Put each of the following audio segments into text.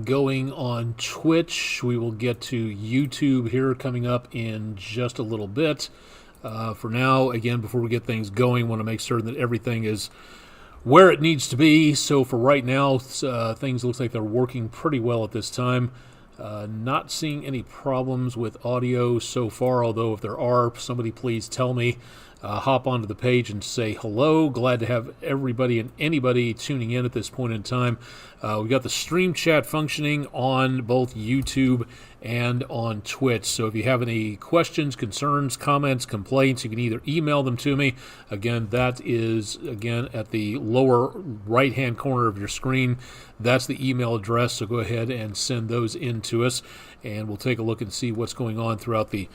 going on Twitch. We will get to YouTube here coming up in just a little bit. For now, again, before we get things going, want to make certain that everything is where it needs to be. So for right now, things look like they're working pretty well at this time. Not seeing any problems with audio so far, although if there are, somebody please tell me. Hop onto the page and say hello. Glad to have everybody and anybody tuning in at this point in time. We've got the stream chat functioning on both YouTube and on Twitch. So if you have any questions, concerns, comments, complaints, you can either email them to me. Again, that is, at the lower right-hand corner of your screen. That's the email address, so go ahead and send those in to us, and we'll take a look and see what's going on throughout the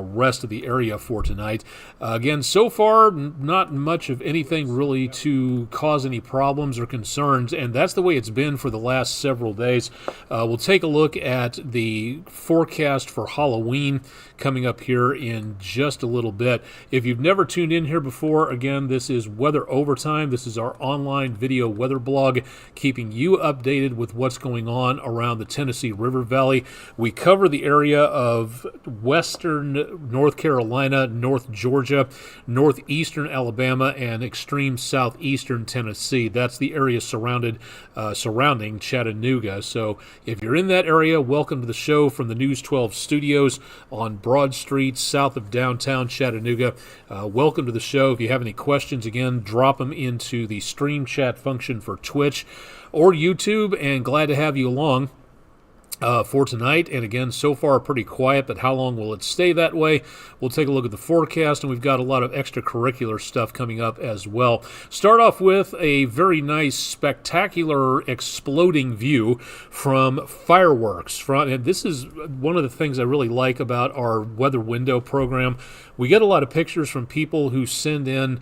rest of the area for tonight. Again, so far, not much of anything really to cause any problems or concerns, and that's the way it's been for the last several days. We'll take a look at the forecast for Halloween coming up here in just a little bit. If you've never tuned in here before, again, this is Weather Overtime. This is our online video weather blog, keeping you updated with what's going on around the Tennessee River Valley. We cover the area of western North Carolina, North Georgia, northeastern Alabama, and extreme southeastern Tennessee. That's the area surrounding Chattanooga. So if you're in that area, welcome to the show from the News 12 studios on Broad Street, south of downtown Chattanooga. Welcome to the show. If you have any questions, again, drop them into the stream chat function for Twitch or YouTube, and glad to have you along for tonight. And again, so far pretty quiet, but how long will it stay that way? We'll take a look at the forecast, and we've got a lot of extracurricular stuff coming up as well. Start off with a very nice, spectacular, exploding view from fireworks. And this is one of the things I really like about our Weather Window program. We get a lot of pictures from people who send in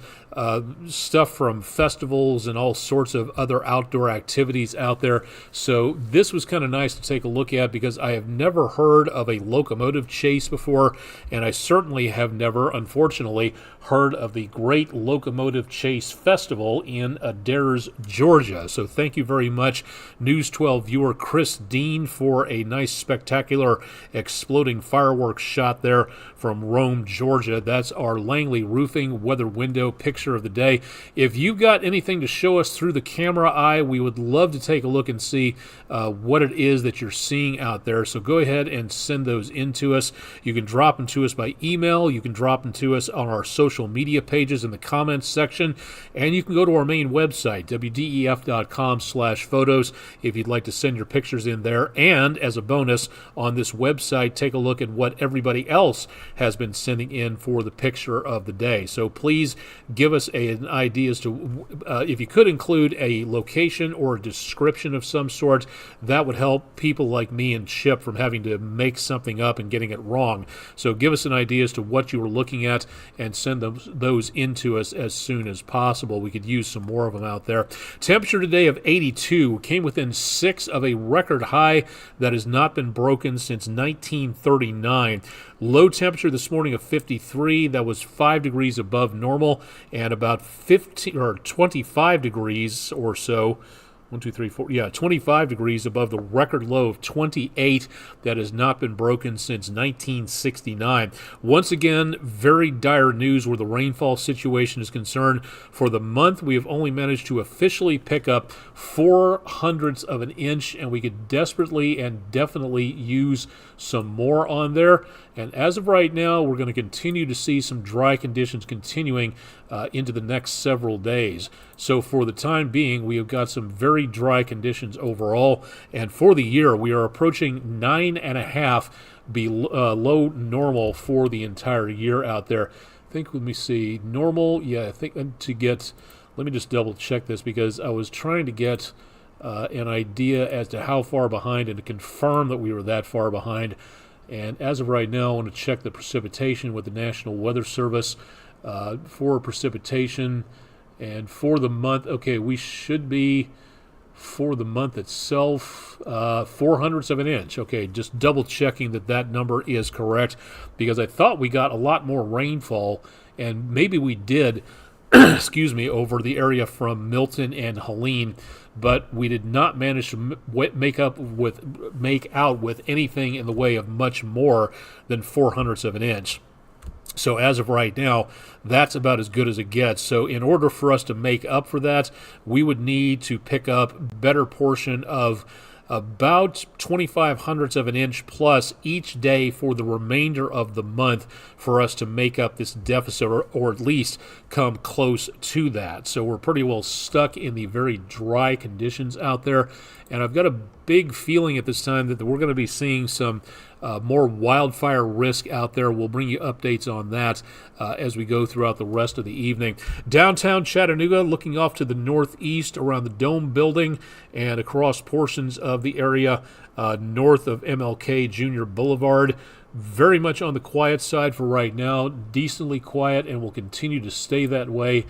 stuff from festivals and all sorts of other outdoor activities out there. So this was kind of nice to take a look at, because I have never heard of a locomotive chase before, and I certainly have never, unfortunately, heard of the Great Locomotive Chase Festival in Adair, Georgia. So thank you very much, News 12 viewer Chris Dean, for a nice, spectacular, exploding fireworks shot there from Rome, Georgia. That's our Langley Roofing Weather Window picture of the day. If you've got anything to show us through the camera eye, we would love to take a look and see what it is that you're seeing out there. So go ahead and send those in to us. You can drop them to us by email. You can drop them to us on our social media pages in the comments section, and you can go to our main website, wdef.com/photos, if you'd like to send your pictures in there. And as a bonus, on this website, take a look at what everybody else has been sending in for the picture of the day. So please give us an idea as to if you could include a location or a description of some sort. That would help people like me and Chip from having to make something up and getting it wrong. So give us an idea as to what you were looking at and send those into us as soon as possible. We could use some more of them out there. Temperature today of 82 came within 6 of a record high that has not been broken since 1939. Low temperature this morning of 53. That was 5 degrees above normal, and about 25 degrees or so. 25 degrees above the record low of 28 that has not been broken since 1969. Once again, very dire news where the rainfall situation is concerned. For the month, we have only managed to officially pick up 0.04 of an inch, and we could desperately and definitely use some more on there. And as of right now, we're going to continue to see some dry conditions continuing into the next several days. So for the time being, we have got some very dry conditions overall. And for the year, we are approaching 9.5 below normal for the entire year out there. I think, let me see, normal, yeah, I think to get, let me just double check this, because I was trying to get an idea as to how far behind and to confirm that we were that far behind. And as of right now, I want to check the precipitation with the National Weather Service for precipitation. And for the month, okay, we should be, for the month itself, 0.04 of an inch. Okay, just double checking that that number is correct, because I thought we got a lot more rainfall, and maybe we did, excuse me, over the area from Milton and Helene, but we did not manage to make out with anything in the way of much more than 0.04 of an inch. So as of right now, that's about as good as it gets. So in order for us to make up for that, we would need to pick up better portion of about 0.25 of an inch plus each day for the remainder of the month for us to make up this deficit, or at least come close to that. So we're pretty well stuck in the very dry conditions out there, and I've got a big feeling at this time that we're going to be seeing some more wildfire risk out there. We'll bring you updates on that as we go throughout the rest of the evening. Downtown Chattanooga, looking off to the northeast around the Dome building and across portions of the area north of MLK Jr. Boulevard. Very much on the quiet side for right now, decently quiet, and will continue to stay that way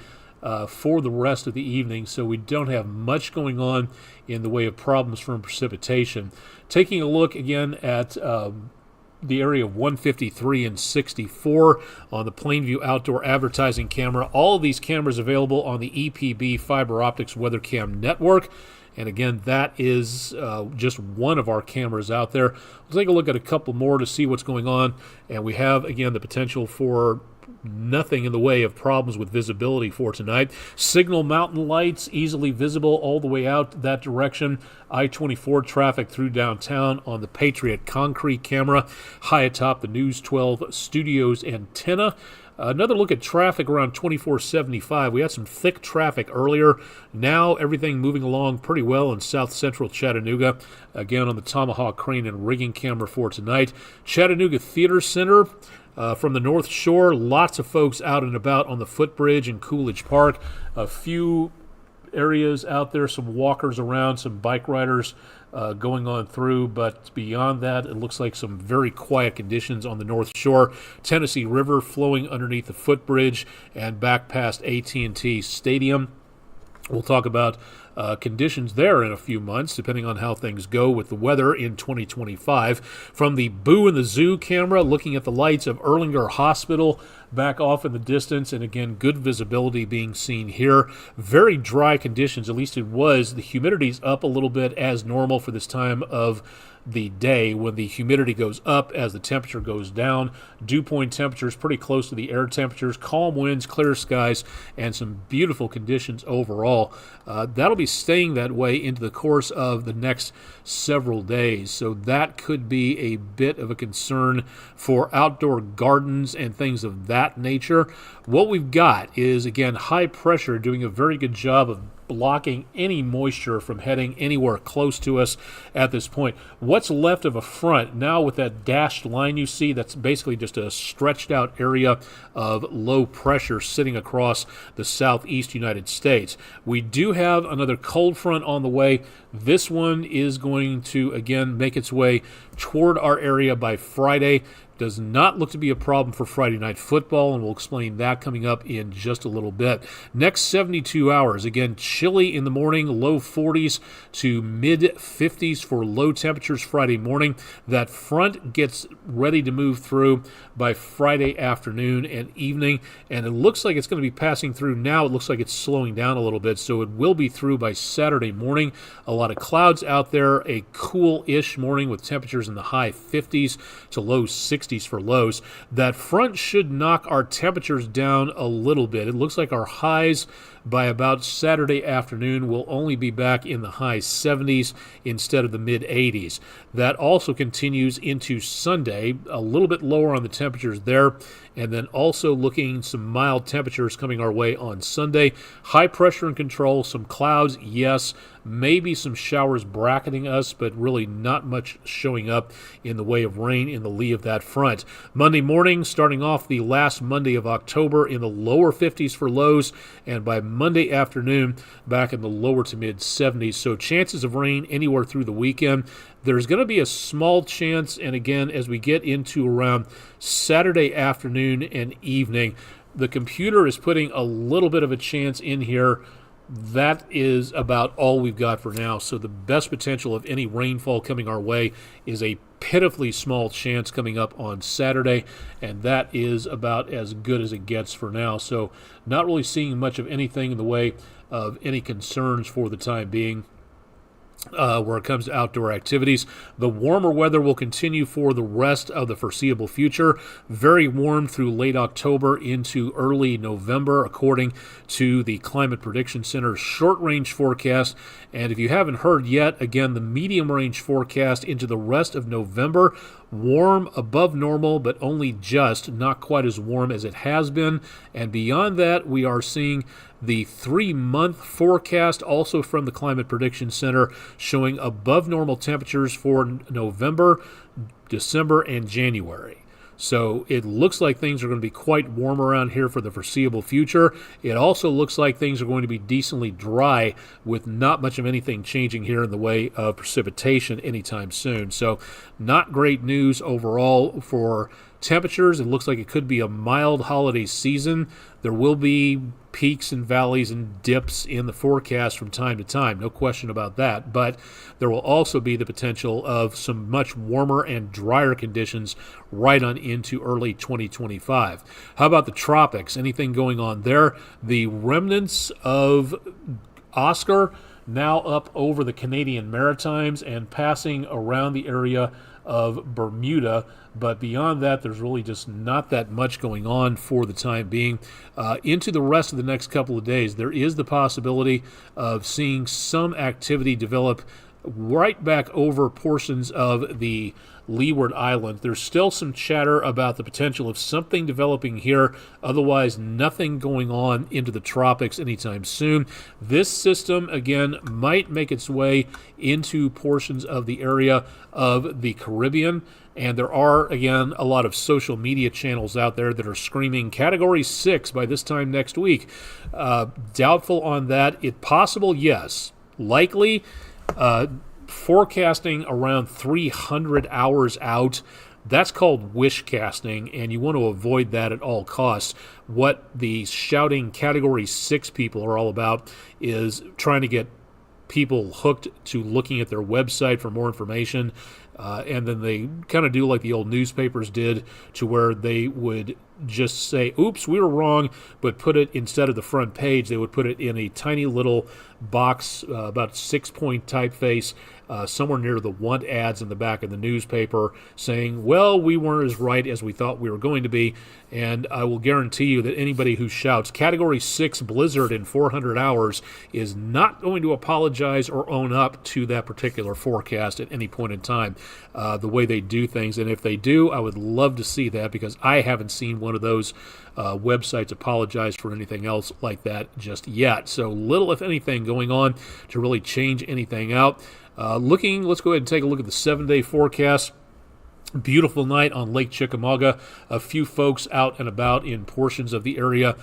for the rest of the evening, so we don't have much going on in the way of problems from precipitation. Taking a look again at the area of 153 and 64 on the Plainview Outdoor Advertising Camera. All of these cameras available on the EPB Fiber Optics WeatherCam network. And again, that is just one of our cameras out there. We'll take a look at a couple more to see what's going on. And we have, again, the potential for nothing in the way of problems with visibility for tonight. Signal mountain lights easily visible all the way out that direction. I-24 traffic through downtown on the Patriot Concrete camera. High atop the News 12 Studios antenna. Another look at traffic around 2475. We had some thick traffic earlier. Now everything moving along pretty well in south central Chattanooga. Again on the Tomahawk Crane and Rigging camera for tonight. Chattanooga Theater Center from the North Shore. Lots of folks out and about on the footbridge in Coolidge Park. A few areas out there, some walkers around, some bike riders going on through, but beyond that, it looks like some very quiet conditions on the North Shore. Tennessee River flowing underneath the footbridge and back past AT&T Stadium. We'll talk about conditions there in a few months, depending on how things go with the weather in 2025. From the Boo and the Zoo camera, looking at the lights of Erlanger Hospital back off in the distance, and again, good visibility being seen here. Very dry conditions, at least it was. The humidity's up a little bit as normal for this time of the day when the humidity goes up as the temperature goes down. Dew point temperatures pretty close to the air temperatures, calm winds, clear skies, and some beautiful conditions overall. That'll be staying that way into the course of the next several days, so that could be a bit of a concern for outdoor gardens and things of that nature. What we've got is, again, high pressure doing a very good job of blocking any moisture from heading anywhere close to us at this point. What's left of a front now with that dashed line you see, that's basically just a stretched out area of low pressure sitting across the southeast United States. We do have another cold front on the way. This one is going to again make its way toward our area by Friday. Does not look to be a problem for Friday Night Football, and we'll explain that coming up in just a little bit. Next 72 hours, again, chilly in the morning, low 40s to mid 50s for low temperatures Friday morning. That front gets ready to move through by Friday afternoon and evening, and it looks like it's going to be passing through now. It looks like it's slowing down a little bit, so it will be through by Saturday morning. A lot of clouds out there, a cool-ish morning with temperatures in the high 50s to low 60s for lows. That front should knock our temperatures down a little bit. It looks like our highs by about Saturday afternoon will only be back in the high 70s instead of the mid 80s. That also continues into Sunday, a little bit lower on the temperatures there, and then also looking some mild temperatures coming our way on Sunday. High pressure and control, some clouds, yes, maybe some showers bracketing us, but really not much showing up in the way of rain in the lee of that front. Monday morning, starting off the last Monday of October in the lower 50s for lows, and by Monday afternoon back in the lower to mid 70s. So chances of rain anywhere through the weekend. There's going to be a small chance, and again, as we get into around Saturday afternoon and evening, the computer is putting a little bit of a chance in here that is about all we've got for now. So the best potential of any rainfall coming our way is a pitifully small chance coming up on Saturday, and that is about as good as it gets for now. So not really seeing much of anything in the way of any concerns for the time being. Where it comes to outdoor activities. The warmer weather will continue for the rest of the foreseeable future. Very warm through late October into early November, according to the Climate Prediction Center's short-range forecast. And if you haven't heard yet, again, the medium-range forecast into the rest of November, warm above normal, but only just, not quite as warm as it has been. And beyond that, we are seeing the 3-month forecast, also from the Climate Prediction Center, showing above normal temperatures for November, December, and January. So it looks like things are going to be quite warm around here for the foreseeable future. It also looks like things are going to be decently dry, with not much of anything changing here in the way of precipitation anytime soon. So not great news overall for temperatures. It looks like it could be a mild holiday season. There will be peaks and valleys and dips in the forecast from time to time, no question about that, but there will also be the potential of some much warmer and drier conditions right on into early 2025. How about the tropics? Anything going on there? The remnants of Oscar now up over the Canadian Maritimes and passing around the area of Bermuda, but beyond that, there's really just not that much going on for the time being. Into the rest of the next couple of days, there is the possibility of seeing some activity develop right back over portions of the Leeward Island. There's still some chatter about the potential of something developing here, otherwise nothing going on into the tropics anytime soon. This system, again, might make its way into portions of the area of the Caribbean, and there are, again, a lot of social media channels out there that are screaming Category 6 by this time next week. Doubtful on that. It possible, yes. Likely, forecasting around 300 hours out. That's called wish casting, and you want to avoid that at all costs. What the shouting Category 6 people are all about is trying to get people hooked to looking at their website for more information, and then they kind of do like the old newspapers did, to where they would just say, oops, we were wrong, but put it, instead of the front page, they would put it in a tiny little box, about 6-point typeface, somewhere near the want ads in the back of the newspaper, saying, well, we weren't as right as we thought we were going to be. And I will guarantee you that anybody who shouts Category 6 blizzard in 400 hours is not going to apologize or own up to that particular forecast at any point in time, the way they do things. And if they do, I would love to see that, because I haven't seen one of those websites apologize for anything else like that just yet. So little, if anything, going on to really change anything out. Let's go ahead and take a look at the 7-day forecast. Beautiful night on Lake Chickamauga. A few folks out and about in portions of the area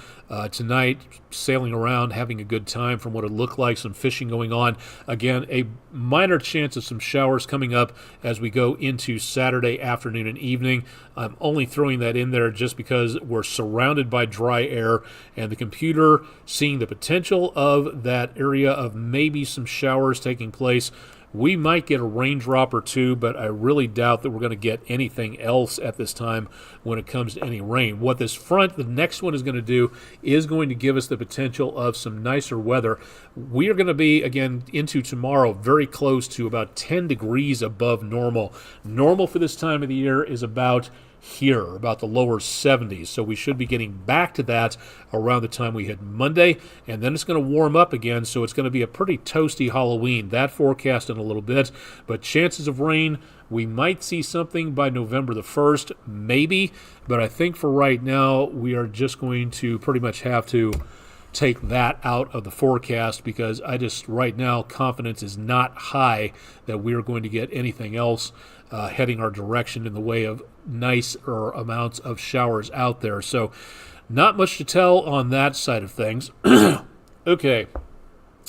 tonight, sailing around, having a good time from what it looked like. Some fishing going on. Again, a minor chance of some showers coming up as we go into Saturday afternoon and evening. I'm only throwing that in there just because we're surrounded by dry air, and the computer seeing the potential of that area of maybe some showers taking place. We might get a raindrop or two, but I really doubt that we're going to get anything else at this time when it comes to any rain. What this front, the next one, is going to do is going to give us the potential of some nicer weather. We are going to be, again, into tomorrow, very close to about 10 degrees above normal. Normal for this time of the year is about here, about the lower 70s. So we should be getting back to that around the time we hit Monday, and then it's going to warm up again, so it's going to be a pretty toasty Halloween. That forecast in a little bit, but chances of rain, we might see something by November the 1st, maybe, but I think for right now, we are just going to pretty much have to take that out of the forecast, because I just, right now, confidence is not high that we are going to get anything else heading our direction in the way of nicer amounts of showers out there. So not much to tell on that side of things. Okay,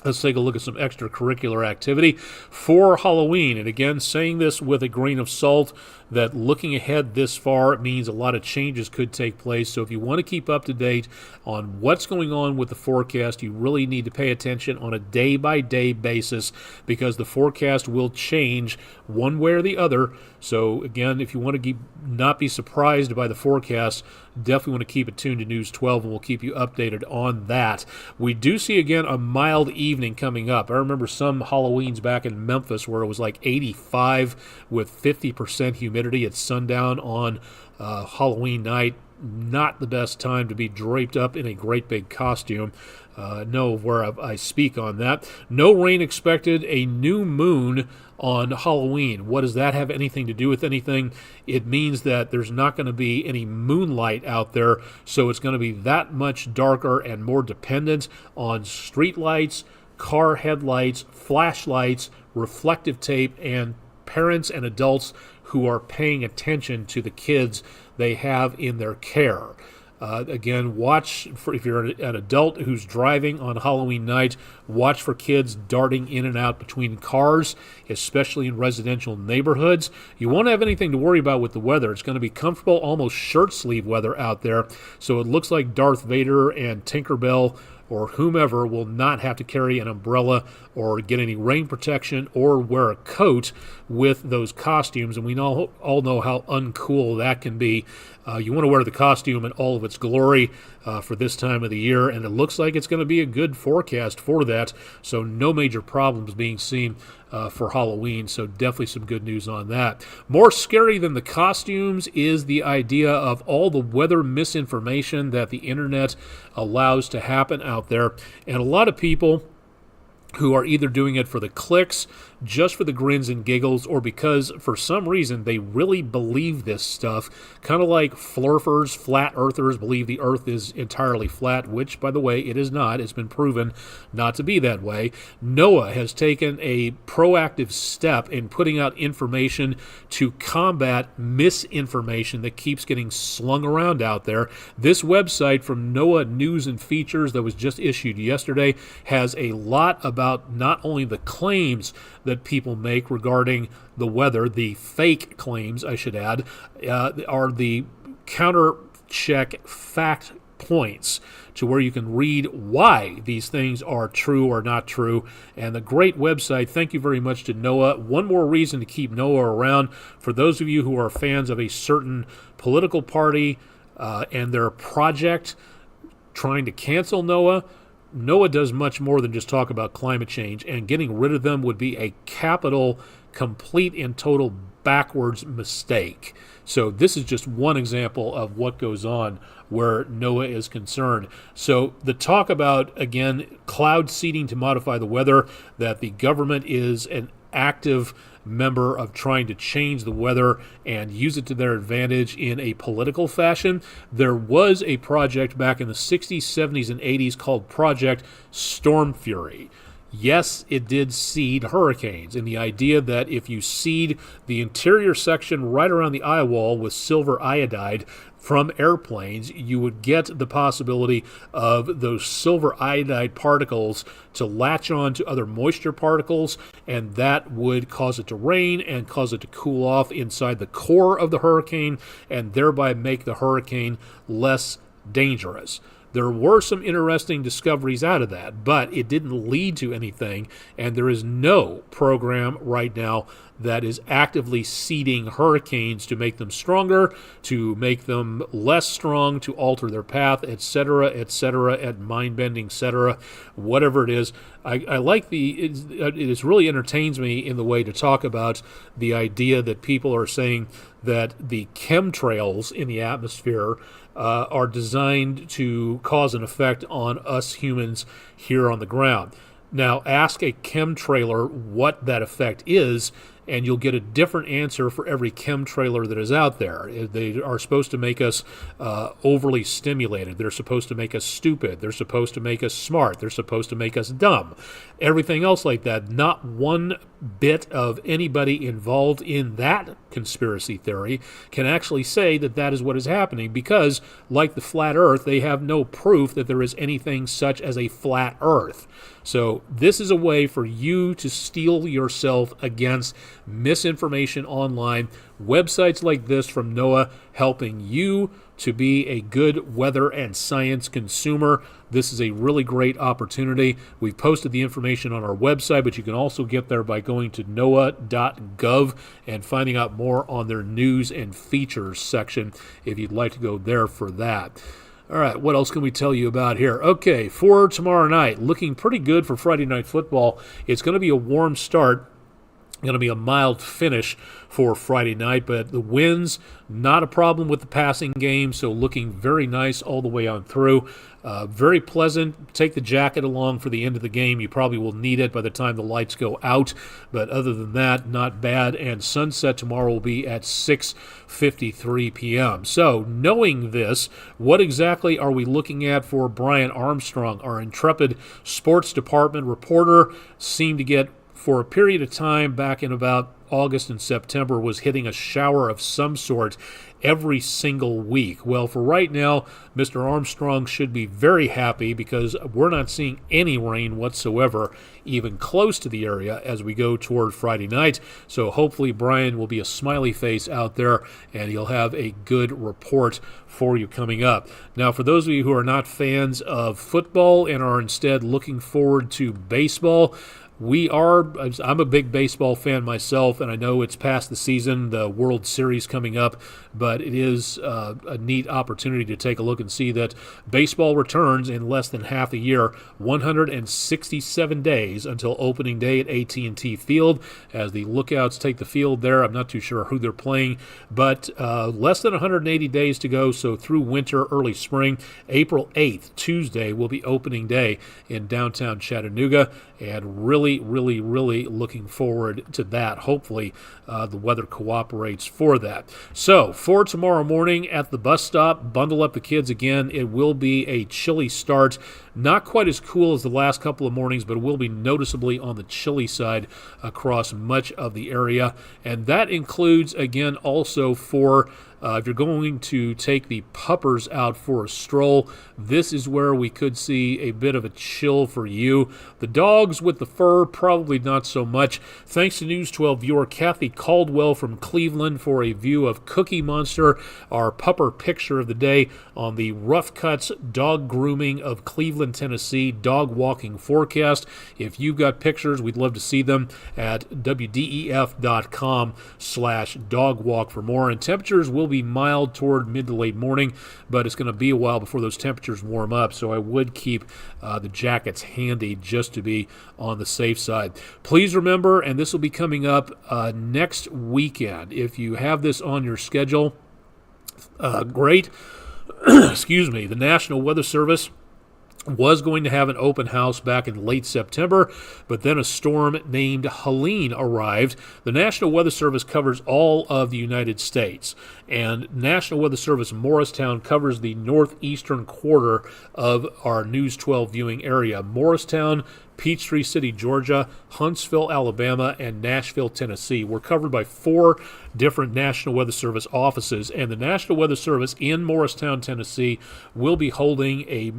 Let's take a look at some extracurricular activity for Halloween. And again, saying this with a grain of salt, that looking ahead this far means a lot of changes could take place. So if you want to keep up to date on what's going on with the forecast, you really need to pay attention on a day-by-day basis, because the forecast will change one way or the other. So again, if you want to not be surprised by the forecast, definitely want to keep it tuned to News 12, and we'll keep you updated on that. We do see, again, a mild evening coming up. I remember some Halloweens back in Memphis where it was like 85 with 50% humidity at sundown on Halloween night. Not the best time to be draped up in a great big costume. Know where I speak on that. No rain expected. A new moon on Halloween. What does that have anything to do with anything? It means that there's not going to be any moonlight out there, so it's going to be that much darker and more dependent on street lights, car headlights, flashlights, reflective tape, and parents and adults who are paying attention to the kids they have in their care. Again, watch for, if you're an adult who's driving on Halloween night, watch for kids darting in and out between cars, especially in residential neighborhoods. You won't have anything to worry about with the weather. It's going to be comfortable, almost shirt sleeve weather out there. So it looks like Darth Vader and Tinkerbell or whomever will not have to carry an umbrella or get any rain protection or wear a coat with those costumes. And we all know how uncool that can be. You want to wear the costume in all of its glory for this time of the year, and it looks like it's going to be a good forecast for that. So no major problems being seen for Halloween, so definitely some good news on that. More scary than the costumes is the idea of all the weather misinformation that the internet allows to happen out there. And a lot of people who are either doing it for the clicks, just for the grins and giggles, or because for some reason they really believe this stuff, kind of like flurfers, flat earthers believe the earth is entirely flat, which, by the way, it is not. It's been proven not to be that way. NOAA has taken a proactive step in putting out information to combat misinformation that keeps getting slung around out there. This website from NOAA News and Features that was just issued yesterday has a lot about not only the claims that people make regarding the weather, the fake claims, I should add, are the counter check fact points to where you can read why these things are true or not true. And the great website, thank you very much to NOAA. One more reason to keep NOAA around for those of you who are fans of a certain political party and their project trying to cancel NOAA. NOAA does much more than just talk about climate change, and getting rid of them would be a capital, complete and total backwards mistake. So this is just one example of what goes on where NOAA is concerned. So the talk about, again, cloud seeding to modify the weather, that the government is an active member of trying to change the weather and use it to their advantage in a political fashion. There was a project back in the 60s, 70s, and 80s called Project Storm Fury. Yes, it did seed hurricanes, and the idea that if you seed the interior section right around the eye wall with silver iodide from airplanes, you would get the possibility of those silver iodide particles to latch on to other moisture particles, and that would cause it to rain and cause it to cool off inside the core of the hurricane, and thereby make the hurricane less dangerous. There were some interesting discoveries out of that, but it didn't lead to anything, and there is no program right now that is actively seeding hurricanes to make them stronger, to make them less strong, to alter their path, etc., at mind-bending, etc., whatever it is. I like it really entertains me in the way to talk about the idea that people are saying that the chemtrails in the atmosphere are designed to cause an effect on us humans here on the ground. Now, ask a chemtrailer what that effect is, and you'll get a different answer for every chemtrailer that is out there. They are supposed to make us overly stimulated. They're supposed to make us stupid. They're supposed to make us smart. They're supposed to make us dumb. Everything else like that. Not one bit of anybody involved in that conspiracy theory can actually say that that is what is happening, because, like the flat earth, they have no proof that there is anything such as a flat earth. So this is a way for you to steel yourself against misinformation online. Websites like this from NOAA helping you to be a good weather and science consumer. This is a really great opportunity. We've posted the information on our website, but you can also get there by going to NOAA.gov and finding out more on their news and features section if you'd like to go there for that. All right, what else can we tell you about here? Okay, for tomorrow night, looking pretty good for Friday Night Football. It's going to be a warm start. Going to be a mild finish for Friday night, but the winds, not a problem with the passing game, so looking very nice all the way on through. Very pleasant. Take the jacket along for the end of the game. You probably will need it by the time the lights go out, but other than that, not bad. And sunset tomorrow will be at 6:53 p.m. So, knowing this, what exactly are we looking at for Brian Armstrong, our intrepid sports department reporter? Seemed to get, for a period of time back in about August and September, was hitting a shower of some sort every single week. Well, for right now, Mr. Armstrong should be very happy, because we're not seeing any rain whatsoever, even close to the area, as we go toward Friday night. So hopefully Brian will be a smiley face out there, and he'll have a good report for you coming up. Now, for those of you who are not fans of football and are instead looking forward to baseball, I'm a big baseball fan myself, and I know it's past the season, the World Series coming up, but it is a neat opportunity to take a look and see that baseball returns in less than half a year, 167 days until opening day at AT&T Field, as the Lookouts take the field there. I'm not too sure who they're playing, but less than 180 days to go, so through winter, early spring. April 8th, Tuesday, will be opening day in downtown Chattanooga, and really looking forward to that. Hopefully the weather cooperates for that. So for tomorrow morning at the bus stop, bundle up the kids again. It will be a chilly start. Not quite as cool as the last couple of mornings, but it will be noticeably on the chilly side across much of the area. And that includes, again, also for if you're going to take the puppers out for a stroll, this is where we could see a bit of a chill for you. The dogs with the fur, probably not so much. Thanks to News 12 viewer Kathy Caldwell from Cleveland for a view of Cookie Monster, our pupper picture of the day on the Rough Cuts Dog Grooming of Cleveland, Tennessee dog walking forecast. If you've got pictures, we'd love to see them at wdef.com/dogwalk for more. And temperatures will be mild toward mid to late morning, but it's going to be a while before those temperatures warm up, so I would keep the jackets handy just to be on the safe side. Please remember, and this will be coming up next weekend, if you have this on your schedule, great. Excuse me, the National Weather Service was going to have an open house back in late September, but then a storm named Helene arrived. The National Weather Service covers all of the United States, and National Weather Service Morristown covers the northeastern quarter of our News 12 viewing area. Morristown, Peachtree City, Georgia, Huntsville, Alabama, and Nashville, Tennessee. We're covered by 4 different National Weather Service offices, and the National Weather Service in Morristown, Tennessee will be holding a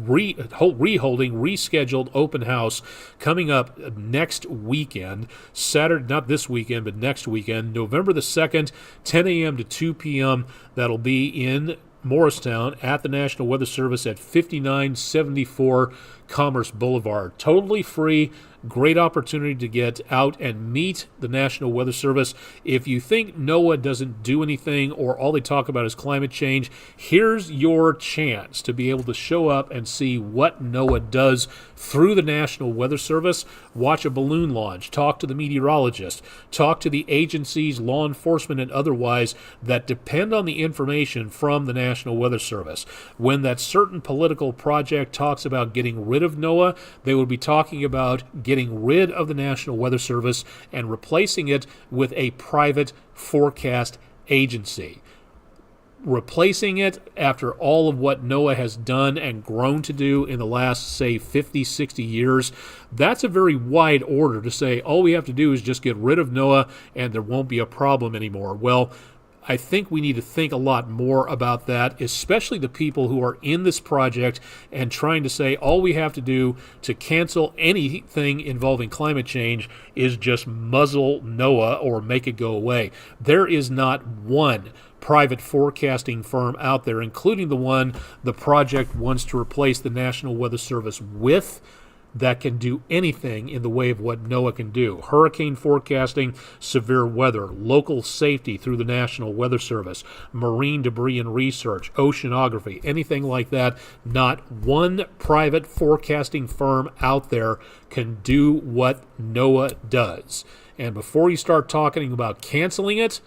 rescheduled open house coming up next weekend, Saturday, not this weekend, but next weekend, November the 2nd, 10 a.m. to 2 p.m. That'll be in Morristown at the National Weather Service at 5974 Commerce Boulevard. Totally free. Great opportunity to get out and meet the National Weather Service. If you think NOAA doesn't do anything or all they talk about is climate change, here's your chance to be able to show up and see what NOAA does through the National Weather Service. Watch a balloon launch, talk to the meteorologist, talk to the agencies, law enforcement, and otherwise that depend on the information from the National Weather Service. When that certain political project talks about getting rid of NOAA, they would be talking about getting rid of the National Weather Service and replacing it with a private forecast agency. Replacing it after all of what NOAA has done and grown to do in the last, say, 50, 60 years, that's a very wide order to say all we have to do is just get rid of NOAA and there won't be a problem anymore. Well, I think we need to think a lot more about that, especially the people who are in this project and trying to say all we have to do to cancel anything involving climate change is just muzzle NOAA or make it go away. There is not one private forecasting firm out there, including the one the project wants to replace the National Weather Service with, that can do anything in the way of what NOAA can do. Hurricane forecasting, severe weather, local safety through the National Weather Service, marine debris and research, oceanography, anything like that. Not one private forecasting firm out there can do what NOAA does. And before you start talking about canceling it,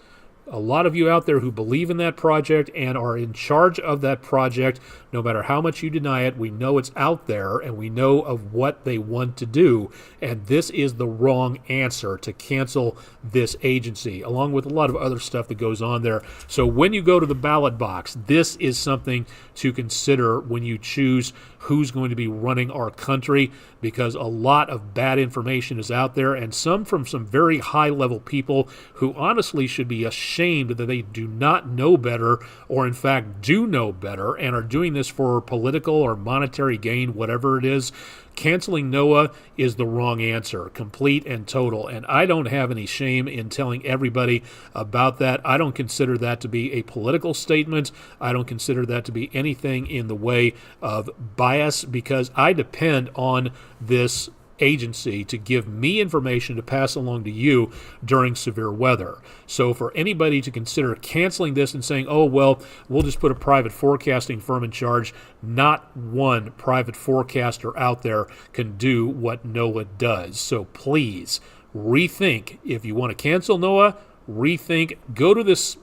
a lot of you out there who believe in that project and are in charge of that project, no matter how much you deny it, we know it's out there and we know of what they want to do. And this is the wrong answer, to cancel this agency, along with a lot of other stuff that goes on there. So when you go to the ballot box, this is something to consider when you choose who's going to be running our country, because a lot of bad information is out there, and some from some very high-level people who honestly should be ashamed that they do not know better, or in fact do know better, and are doing this for political or monetary gain, whatever it is. Canceling NOAA is the wrong answer, complete and total. And I don't have any shame in telling everybody about that. I don't consider that to be a political statement. I don't consider that to be anything in the way of bias, because I depend on this agency to give me information to pass along to you during severe weather. So for anybody to consider canceling this and saying, oh, well, we'll just put a private forecasting firm in charge, not one private forecaster out there can do what NOAA does. So please rethink. If you want to cancel NOAA, rethink. Go to this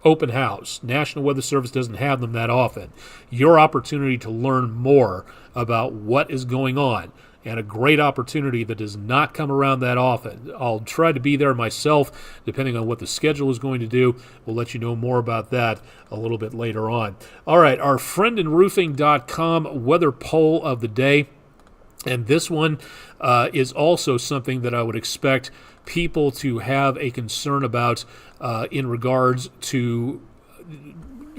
open house. National Weather Service doesn't have them that often. Your opportunity to learn more about what is going on, and a great opportunity that does not come around that often. I'll try to be there myself, depending on what the schedule is going to do. We'll let you know more about that a little bit later on. All right, our friendinroofing.com weather poll of the day. And this one is also something that I would expect people to have a concern about in regards to,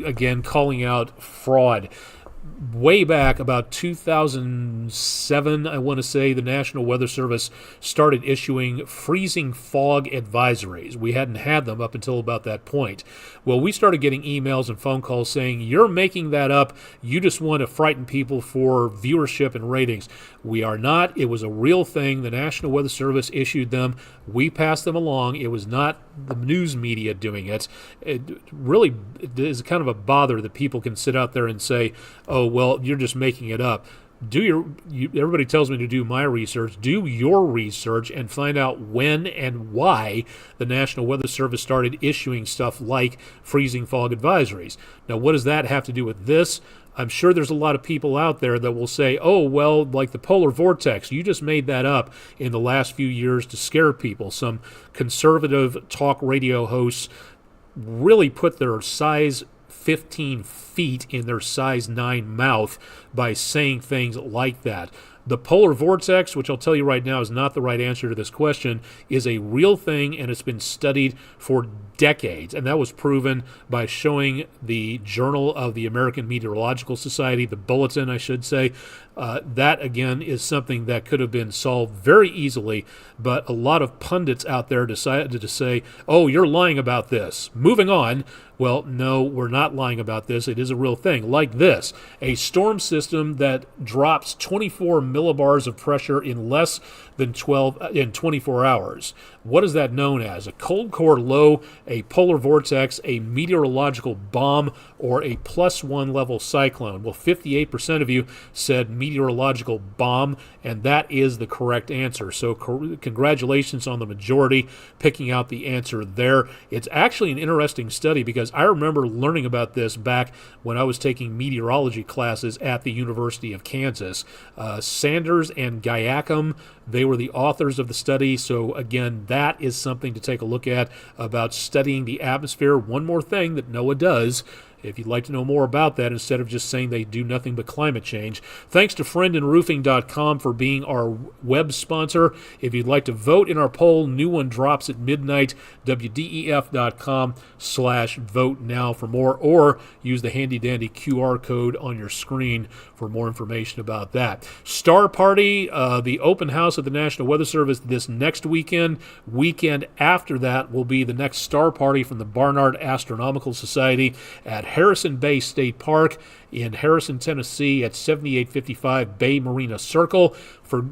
again, calling out fraud. Way back about 2007, I want to say, the National Weather Service started issuing freezing fog advisories. We hadn't had them up until about that point. Well, we started getting emails and phone calls saying, you're making that up. You just want to frighten people for viewership and ratings. We are not. It was a real thing. The National Weather Service issued them. We passed them along. It was not the news media doing it. It really is kind of a bother that people can sit out there and say, oh, well, you're just making it up. Everybody tells me to do my research. Do your research and find out when and why the National Weather Service started issuing stuff like freezing fog advisories. Now, what does that have to do with this? I'm sure there's a lot of people out there that will say, oh, well, like the polar vortex, you just made that up in the last few years to scare people. Some conservative talk radio hosts really put their size 15 feet in their size 9 mouth by saying things like that. The polar vortex, which I'll tell you right now is not the right answer to this question, is a real thing, and it's been studied for decades. And that was proven by showing the Journal of the American Meteorological Society, the bulletin, I should say. That, again, is something that could have been solved very easily, but a lot of pundits out there decided to say, oh, you're lying about this. Moving on. Well, no, we're not lying about this. It is a real thing. Like this, a storm system that drops 24 millibars of pressure in less than 24 hours. What is that known as? A cold core low, a polar vortex, a meteorological bomb, or a +1 level cyclone? Well, 58% of you said meteorological bomb, and that is the correct answer. So congratulations on the majority picking out the answer there. It's actually an interesting study because I remember learning about this back when I was taking meteorology classes at the University of Kansas. Sanders and Guyacum, they were the authors of the study. So again, that is something to take a look at about studying the atmosphere. One more thing that NOAA does, if you'd like to know more about that, instead of just saying they do nothing but climate change. Thanks to friendinroofing.com for being our web sponsor. If you'd like to vote in our poll, new one drops at midnight, wdef.com/vote now for more, or use the handy-dandy QR code on your screen for more information about that. Star Party, the open house at the National Weather Service this next weekend. Weekend after that will be the next Star Party from the Barnard Astronomical Society at Harrison Bay State Park in Harrison, Tennessee at 7855 Bay Marina Circle.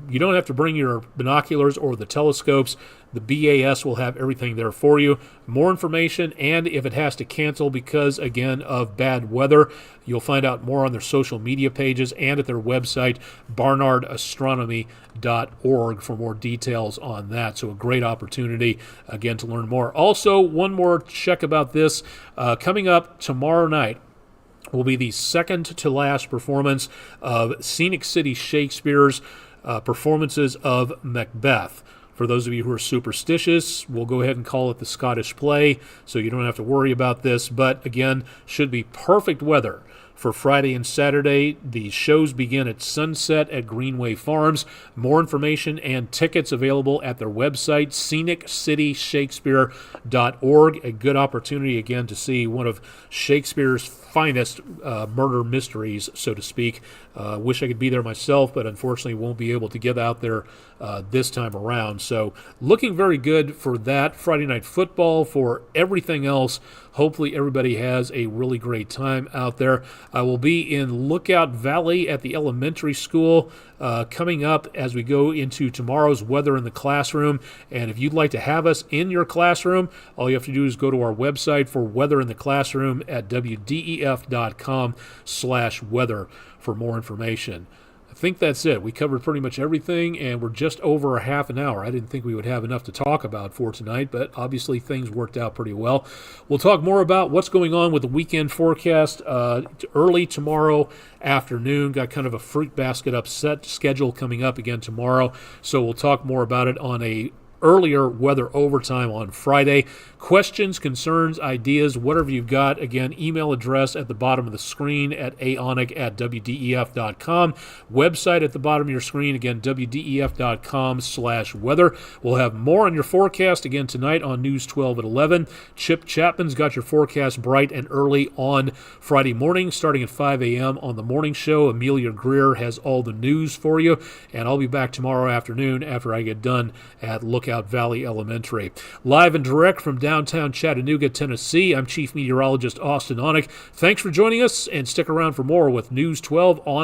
You don't have to bring your binoculars or the telescopes. The BAS will have everything there for you. More information, and if it has to cancel because, again, of bad weather, you'll find out more on their social media pages and at their website, barnardastronomy.org, for more details on that. So a great opportunity, again, to learn more. Also, one more check about this. Coming up tomorrow night will be the second to last performance of Scenic City Shakespeare's performances of Macbeth. For those of you who are superstitious, we'll go ahead and call it the Scottish play, so you don't have to worry about this. But again, should be perfect weather for Friday and Saturday. The shows begin at sunset at Greenway Farms. More information and tickets available at their website, sceniccityshakespeare.org. A good opportunity, again, to see one of Shakespeare's finest murder mysteries, so to speak. Wish I could be there myself, but unfortunately won't be able to get out there this time around. So looking very good for that. Friday Night Football. For everything else, hopefully everybody has a really great time out there. I will be in Lookout Valley at the elementary school coming up as we go into tomorrow's Weather in the Classroom. And if you'd like to have us in your classroom, all you have to do is go to our website for Weather in the Classroom at wdef.com/weather for more information. I think that's it. We covered pretty much everything, and we're just over a half an hour. I didn't think we would have enough to talk about for tonight, but obviously things worked out pretty well. We'll talk more about what's going on with the weekend forecast early tomorrow afternoon. Got kind of a fruit basket upset schedule coming up again tomorrow, so we'll talk more about it on a earlier weather overtime on Friday. Questions, concerns, ideas, whatever you've got, again, email address at the bottom of the screen at aonic@wdef.com. Website at the bottom of your screen, again, wdef.com/weather. We'll have more on your forecast again tonight on News 12 at 11. Chip Chapman's got your forecast bright and early on Friday morning, starting at 5 a.m. on the morning show. Amelia Greer has all the news for you, and I'll be back tomorrow afternoon after I get done at Lookout Valley Elementary. Live and direct from downtown Chattanooga, Tennessee, I'm Chief Meteorologist Austin Onek. Thanks for joining us, and stick around for more with News 12 on